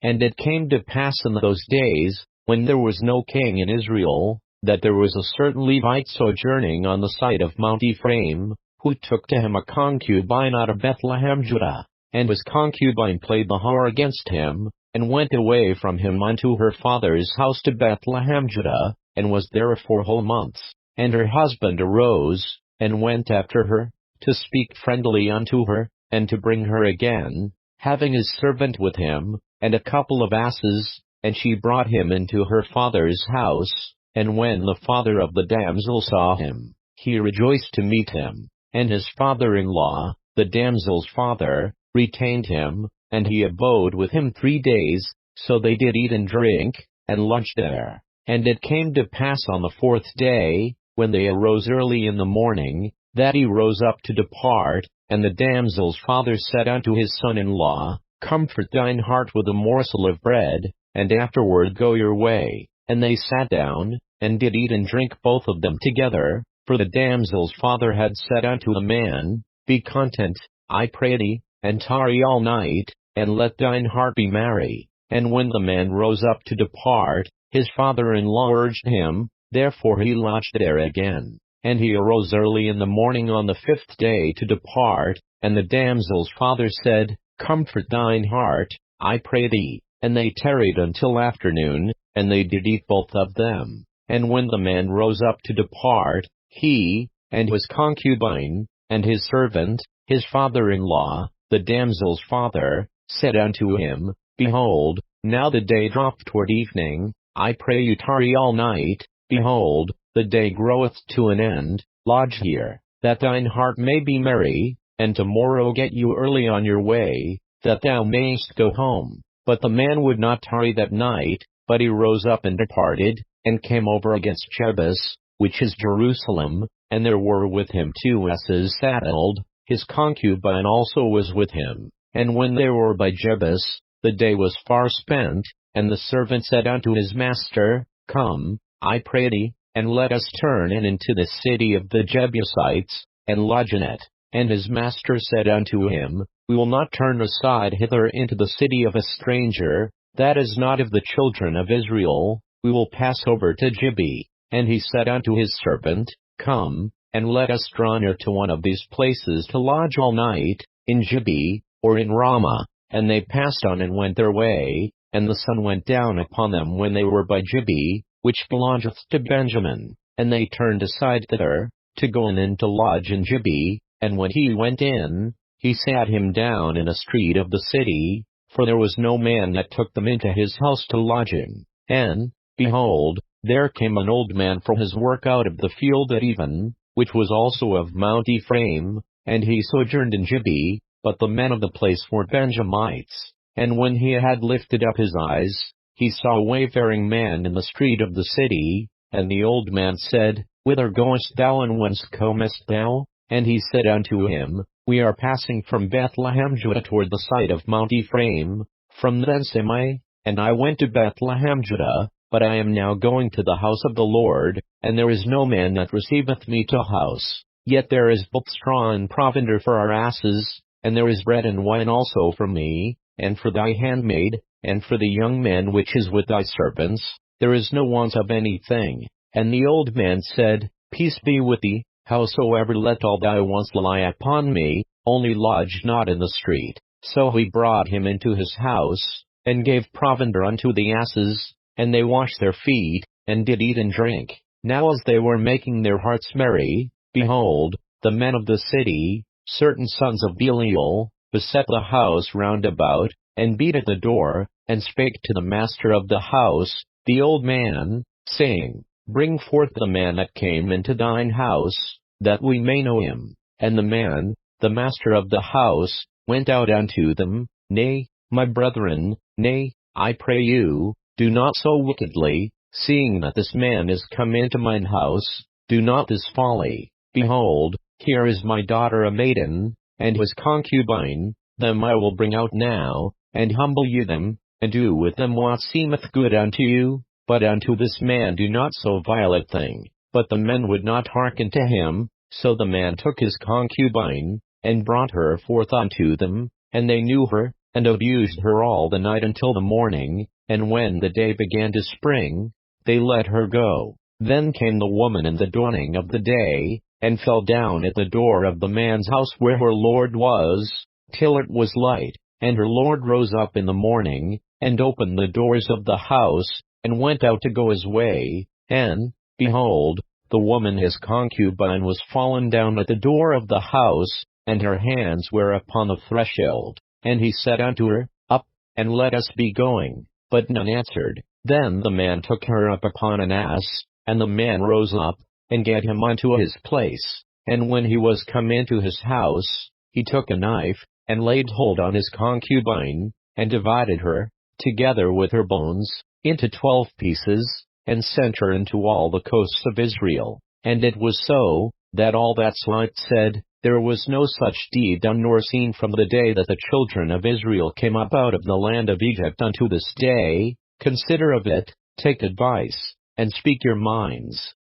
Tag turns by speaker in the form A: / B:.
A: And it came to pass in those days, when there was no king in Israel, that there was a certain Levite sojourning on the site of Mount Ephraim, who took to him a concubine out of Bethlehem Judah. And his concubine played the whore against him, and went away from him unto her father's house to Bethlehem Judah, and was there 4 whole months. And her husband arose, and went after her, to speak friendly unto her, and to bring her again, having his servant with him, and a couple of asses, and she brought him into her father's house. And when the father of the damsel saw him, he rejoiced to meet him. And his father-in-law, the damsel's father, retained him, and he abode with him 3 days, so they did eat and drink, and lodged there. And it came to pass on the 4th day, when they arose early in the morning, that he rose up to depart, and the damsel's father said unto his son-in-law, Comfort thine heart with a morsel of bread, and afterward go your way. And they sat down, and did eat and drink both of them together, for the damsel's father had said unto the man, Be content, I pray thee, and tarry all night, and let thine heart be merry. And when the man rose up to depart, his father-in-law urged him, therefore he lodged there again. And he arose early in the morning on the 5th day to depart, and the damsel's father said, Comfort thine heart, I pray thee. And they tarried until afternoon, and they did eat both of them. And when the man rose up to depart, he, and his concubine, and his servant, his father-in-law, the damsel's father, said unto him, Behold, now the day draweth toward evening, I pray you tarry all night. Behold, the day groweth to an end, lodge here, that thine heart may be merry, and tomorrow get you early on your way, that thou mayest go home. But the man would not tarry that night, but he rose up and departed, and came over against Jebus, which is Jerusalem, and there were with him 2 asses saddled, his concubine also was with him. And when they were by Jebus, the day was far spent, and the servant said unto his master, Come, I pray thee, and let us turn in into the city of the Jebusites, and lodge in it. And his master said unto him, We will not turn aside hither into the city of a stranger, that is not of the children of Israel, we will pass over to Gibeah. And he said unto his servant, Come, and let us draw near to one of these places to lodge all night, in Gibeah, or in Ramah. And they passed on and went their way, and the sun went down upon them when they were by Gibeah, which belongeth to Benjamin. And they turned aside thither, to go in to lodge in Gibeah. And when he went in, he sat him down in a street of the city, for there was no man that took them into his house to lodge in. And, behold, there came an old man from his work out of the field at even, which was also of Mount Ephraim, and he sojourned in Gibeah, but the men of the place were Benjamites. And when he had lifted up his eyes, he saw a wayfaring man in the street of the city, and the old man said, Whither goest thou, and whence comest thou? And he said unto him, We are passing from Bethlehem Judah toward the site of Mount Ephraim, from thence am I, and I went to Bethlehem Judah, but I am now going to the house of the Lord, and there is no man that receiveth me to house. Yet there is both straw and provender for our asses, and there is bread and wine also for me, and for thy handmaid, and for the young man which is with thy servants, there is no want of anything. And the old man said, Peace be with thee. Howsoever, let all thy wants lie upon me, only lodge not in the street. So he brought him into his house, and gave provender unto the asses, and they washed their feet, and did eat and drink. Now as they were making their hearts merry, behold, the men of the city, certain sons of Belial, beset the house round about, and beat at the door, and spake to the master of the house, the old man, saying, Bring forth the man that came into thine house, that we may know him. And the man, the master of the house, went out unto them. Nay, my brethren, nay, I pray you, do not so wickedly, seeing that this man is come into mine house, do not this folly. Behold, here is my daughter a maiden, and his concubine, them I will bring out now, and humble you them, and do with them what seemeth good unto you. But unto this man do not so vile a thing. But the men would not hearken to him, so the man took his concubine, and brought her forth unto them, and they knew her, and abused her all the night until the morning, and when the day began to spring, they let her go. Then came the woman in the dawning of the day, and fell down at the door of the man's house where her lord was, till it was light. And her lord rose up in the morning, and opened the doors of the house, and went out to go his way, and, behold, the woman his concubine was fallen down at the door of the house, and her hands were upon the threshold. And he said unto her, Up, and let us be going. But none answered. Then the man took her up upon an ass, and the man rose up, and gat him unto his place. And when he was come into his house, he took a knife, and laid hold on his concubine, and divided her, together with her bones, into 12 pieces, and sent her into all the coasts of Israel. And it was so, that all that saw it said, There was no such deed done nor seen from the day that the children of Israel came up out of the land of Egypt unto this day. Consider of it, take advice, and speak your minds.